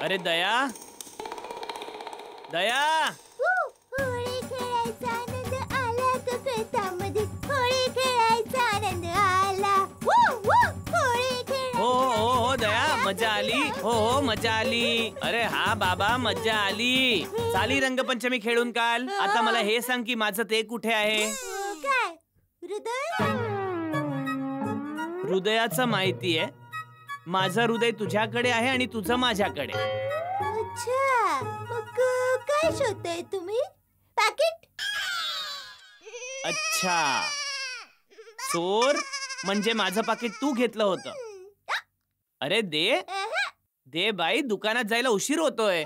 अरे दया, दया. होळी खेळायचा आनंद आला कथामध्ये, होळी खेळायचा आनंद आला. होळी खेळ. हो दया, मजा आली. हो मजा आली. अरे हा बाबा, मजा आली. चाली रंगपंचमी खेळून काल. आता मला हे सांग की माझं ते कुठे आहे? काय हृदय? हृदयाचं माहिती आहे. माझं हृदय तुझ्याकडे आहे आणि तुझं माझ्याकडे. अच्छा, मग काय शोधताय तुम्ही? पॅकेट? अच्छा, चोर म्हणजे माझं पाकिट तू घेतलं होतं. अरे दे दे बाई, दुकानात जायला उशीर होतोय.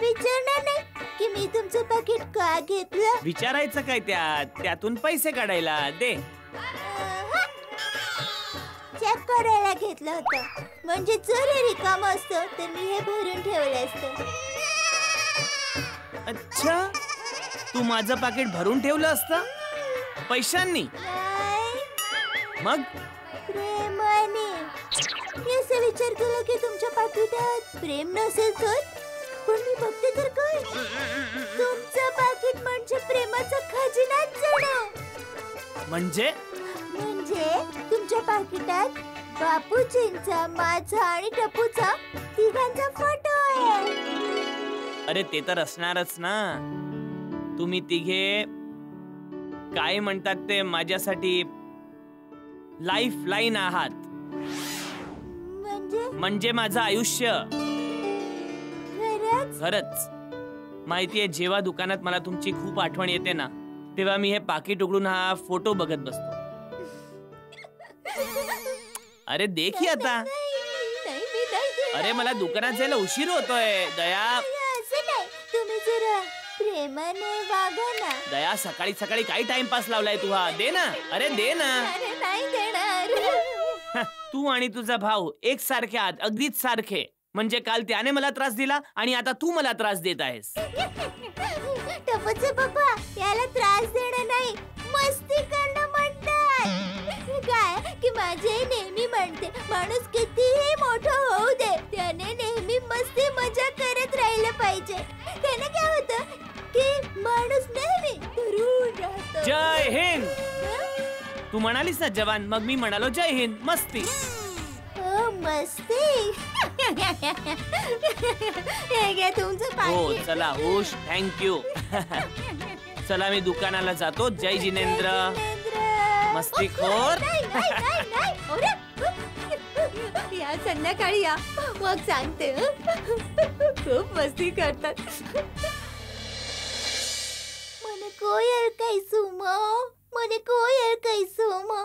विचारणार नाही की मी तुमचं पॅकेट का घेतलं? विचारायचं काय त्यातून पैसे काढायला. दे. चेक करायला घेतलं होतं. म्हणजे जर हे रिकामं असतं तर मी हे भरून ठेवलं असतं. अच्छा, तू माझं पाकिट भरून ठेवलं असतं पैशांनी? मग प्रेमाने. मी असं विचार केला की तुमच्या पाकिटात प्रेम नसेल तर, पण मी बघते तर काय, तुमचं पाकिट म्हणजे प्रेमाचा खजिनाच जणू. म्हणजे तुमच्या पाकिटात बापूजींचा, माझा आणि टपूचा तिघांचा फोटो आहे. अरे ते तर असणारच ना. तुम्ही तिघे काय म्हणतात ते माझ्यासाठी लाईफ लाईन आहात. म्हणजे माझं आयुष्य. खरंच माहितीये, जेव्हा दुकानात मला तुमची खूप आठवण येते ना, तेव्हा मी हे पाकिट उघडून हा फोटो बघत बसतो. अरे देखी आता. अरे मला दुकानात जायला उशीर होतोय. दया, तुम्ही जरा प्रेमाने वागा ना. दया, सकाळी सकाळी काही टाइमपास लावलाय तू हा. दे ना. अरे दे ना. अरे नाही देणार. तू आणि तुझा भाऊ एक सारखे आहात, अगदीच सारखे. म्हणजे काल त्याने मला त्रास दिला आणि आता तू मला त्रास देत आहेस. टपूचे पप्पा, याला त्रास देणं नाही, मस्ती करणं म्हणतात. काय की माझे नेहमी म्हणते, माणूस कितीही मोठं होऊ दे, त्याने नेहमी मस्ती मजा करत राहिलं पाहिजे. त्याने काय होतं की माणूस नेहमी तरुण राहतो. जय हिंद. तू म्हणालीस ना जवान, मग मी म्हणालो जय हिंद. मस्ती. मस्ती. हे घ्या तुमचं पाकिट. हो चला, हुश. थँक्यू. चला मी दुकानाला जातो. जय जिनेंद्र. मस्तीखोर. या संध्याकाळी या, मग सांगते. खूप मस्ती करतात. मने कोयल कैसुमो, मने कोयल कैसुमो,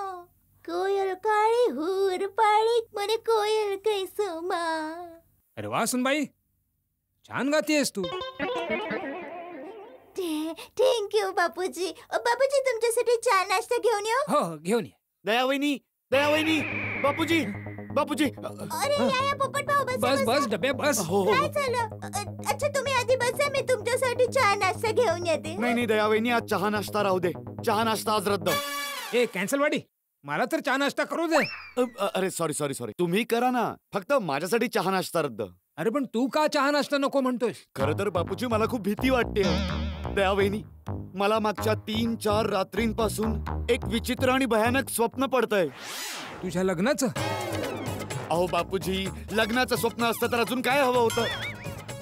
कोयल काळी हुर पाळी, मने कोयल कैसुमा. अरे वा सुनबाई, छान गातीयस तू. थँक्यू बापूजी. बापूजी तुमच्यासाठी चहा नाश्ता घेऊन येऊ? हो घेऊन ये. दयावहिनी, दयावहिनी, बापूजी, बापूजी. अरे या पोपट भाऊ, बस डब्या बस. काय झालं? अच्छा तुम्ही आधी बसा, मी तुमच्यासाठी चहा नाश्ता घेऊन येते. नाही दयावहिनी, आज चहा नाश्ता राहू दे. चहा नाश्ता आज रद्द. ए कॅन्सल वाडी, मला तर चहा नाश्ता करू दे. अरे सॉरी, तुम्ही करा ना. फक्त माझ्यासाठी चहा नाश्ता रद्द. अरे पण तू का चहा नाश्ता नको म्हणतोय? खरं तर बापूजी, मला खूप भीती वाटते. दयावहिनी, मला मागच्या 3-4 रात्रींपासून एक विचित्र आणि भयानक स्वप्न पडतंय. तुझ्या लग्नाचं? अहो बापूजी, लग्नाचं स्वप्न असतं तर अजून काय हवं होतं.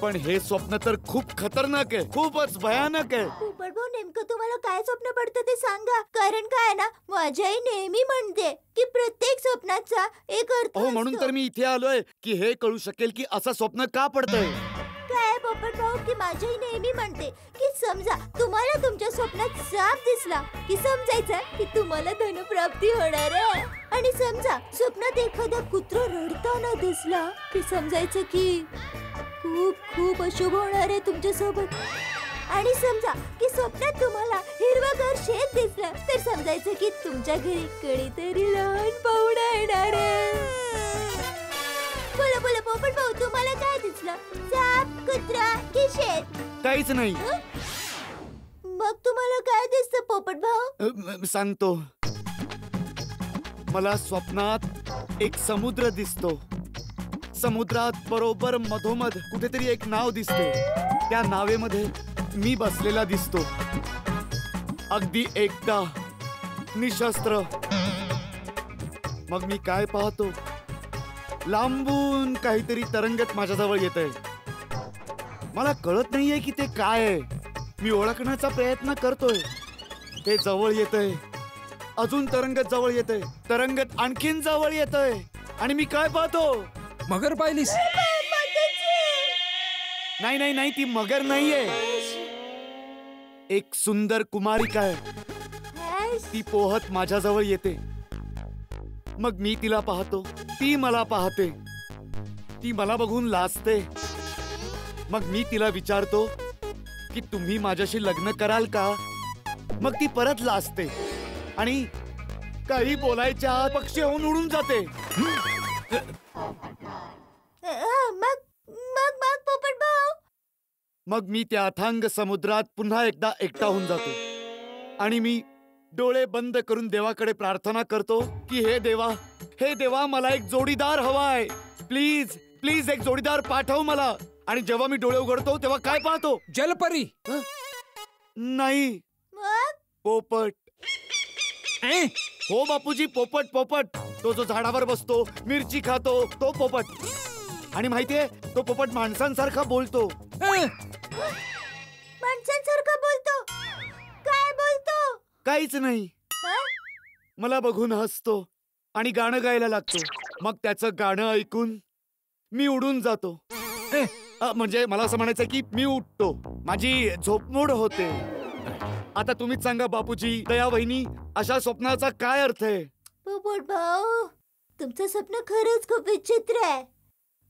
पण हे स्वप्न तर खूप खतरनाक आहे, खूपच भयानक आहे. पोपट भाऊ, नेमकं तुम्हाला काय स्वप्न पडतं ते सांगा. कारण काय ना, माझी आई नेहमी म्हणते की प्रत्येक स्वप्नाचा एक अर्थ असतो. म्हणून तर मी इथे आलोय की हे कळू शकेल की असं स्वप्न का पडतंय. काय पोपट भाऊ की माझी आई नेहमी म्हणते की समजा तुम्हाला तुमच्या स्वप्नात साप दिसला की समजायचं की तुम्हाला धनप्राप्ती होणार आहे. आणि समजा स्वप्नात एखादा कुत्रा रडताना दिसला की समजायचं की खूप खूप अशुभ होणार आहे तुमच्या सोबत. आणि समजा की स्वप्नात तुम्हाला हिरवागार शेत दिसलं तर समजायचं की तुमच्या घरी कधीतरी लहान पाहुणा येणार आहे. बोला बोला पोपट भाऊ, तुम्हाला काय दिसलं? साप, कुत्रा की शेत? काहीच नाही. मग तुम्हाला काय दिसतं पोपट भाऊ? सांगतो. मला स्वप्नात एक समुद्र दिसतो. समुद्रात बरोबर मधोमध कुठेतरी एक नाव दिसते. त्या नावेमध्ये मी बसलेला दिसतो, अगदी एकटा, निशस्त्र. मग मी काय पाहतो, लांबून काहीतरी तरंगत माझ्याजवळ येतंय. मला कळत नाहीये की ते काय आहे. मी ओळखण्याचा प्रयत्न करतोय. ते जवळ येतंय, अजून तरंगत जवळ येतंय, तरंगत आणखीन जवळ येतंय. आणि मी काय पाहतो, मगर पाहिलीस? नाही नाही नाही, ती मगर नाहीये. एक सुंदर कुमारिका आहे. ती पोहत माझ्याजवळ येते. मग मी तिला पाहतो, ती मला पाहते. ती मला बघून लाजते. मग मी तिला विचारतो की तुम्ही माझ्याशी लग्न कराल का? मग ती परत लाजते आणि काही बोलायच्या आत पक्षी होऊन उडून जाते. मग मग मग पोपट भाऊ. मग मी त्या अथांग समुद्रात पुन्हा एकदा एकटा होऊन जातो आणि मी डोळे बंद करून देवाकडे प्रार्थना करतो की हे देवा मला एक जोडीदार हवाय. प्लीज प्लीज एक जोडीदार पाठव मला. आणि जेव्हा मी डोळे उघडतो तेव्हा काय पाहतो? जलपरी. नाही, मग पोपट. हो बापूजी, पोपट. पोपट तो जो झाडावर बसतो, मिरची खातो, तो पोपट. आणि माहितीये, तो पोपट माणसांसारखा बोलतो. माणसांसारखं बोलतो? काय बोलतो? काहीच नाही. मला बघून हसतो आणि गाणं गायला लागतो. मग त्याचं गाणं ऐकून मी उडून जातो. म्हणजे मला असं म्हणायचं की मी उठतो, माझी झोपमोड होते. आता तुम्हीच सांगा बापूजी, दया वहिनी, अशा स्वप्नाचा काय अर्थ आहे? पोपट भाऊ, तुमचं स्वप्न खरंच खूप विचित्र आहे.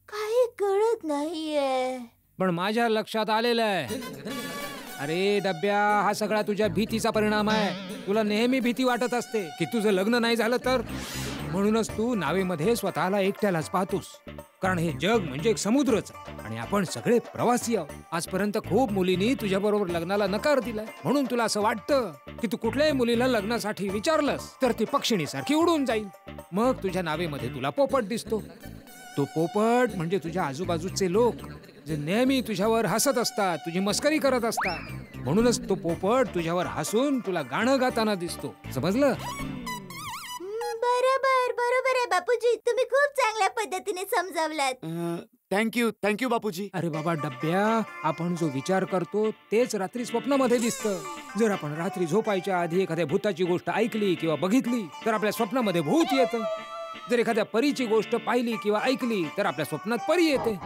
काही कळत नाहीये. पण माझ्या लक्षात आलेलं आहे. अरे डब्या, हा सगळा तुझ्या भीतीचा परिणाम आहे. तुला नेहमी भीती वाटत असते की तुझं लग्न नाही झालं तर. म्हणूनच तू नावेमध्ये स्वतःला एकट्यालाच पाहतोस. कारण हे जग म्हणजे एक समुद्रच आणि आपण सगळे प्रवासी आहोत. आजपर्यंत खूप मुलींनी तुझ्या बरोबर लग्नाला नकार दिलाय. म्हणून तुला असं वाटतं की तू कुठल्याही मुलीला लग्नासाठी विचारलंस तर ती पक्षिणीसारखी उडून जाईल. मग तुझ्या नावेमध्ये तुला पोपट दिसतो. तो पोपट म्हणजे तुझ्या आजूबाजूचे लोक, जे नेहमी तुझ्यावर हसत असतात, तुझी मस्करी करत असतात. म्हणूनच तो पोपट तुझ्यावर हसून तुला गाणं गाताना दिसतो. समजलं? बरोबर आहे बापूजी. तुम्ही खूप चांगल्या पद्धतीने समजावलात. थँक्यू बापूजी. अरे बाबा डब्या, आपण जो विचार करतो तेच रात्री स्वप्नामध्ये दिसतं. जर आपण रात्री झोपायच्या आधी एखाद्या भूताची गोष्ट ऐकली किंवा बघितली तर आपल्या स्वप्नामध्ये भूत येतं. जर एखाद्या परीची गोष्ट पाहिली किंवा ऐकली तर आपल्या स्वप्नात परी येते.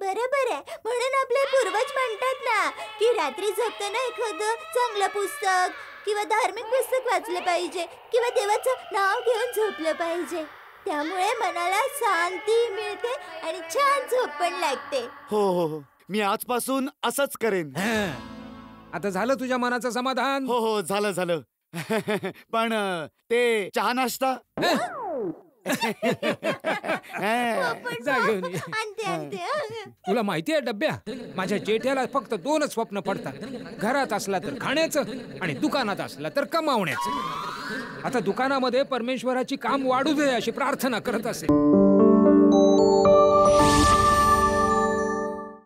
बरोबर आहे. म्हणून आपले पूर्वज म्हणतात ना की रात्री झोपताना एखादं चांगलं पुस्तक किंवा धार्मिक पुस्तक वाचलं पाहिजे किंवा देवाचं नाव घेऊन झोपलं पाहिजे. त्यामुळे मनाला शांती मिळते आणि छान झोप पण लागते. हो, मी आजपासून असंच करेन. आता झालं तुझ्या मनाचं समाधान? हो, झालं. पण ते चहा नाश्ता जा घेऊन ये. आणते. तुला माहितीये डब्या, माझ्या जेठ्याला फक्त 2च स्वप्न पडतात. घरात असला तर खाण्याचं आणि दुकानात असला तर कमावण्याचं. आता दुकानामध्ये परमेश्वराची काम वाढू दे अशी प्रार्थना करत असे.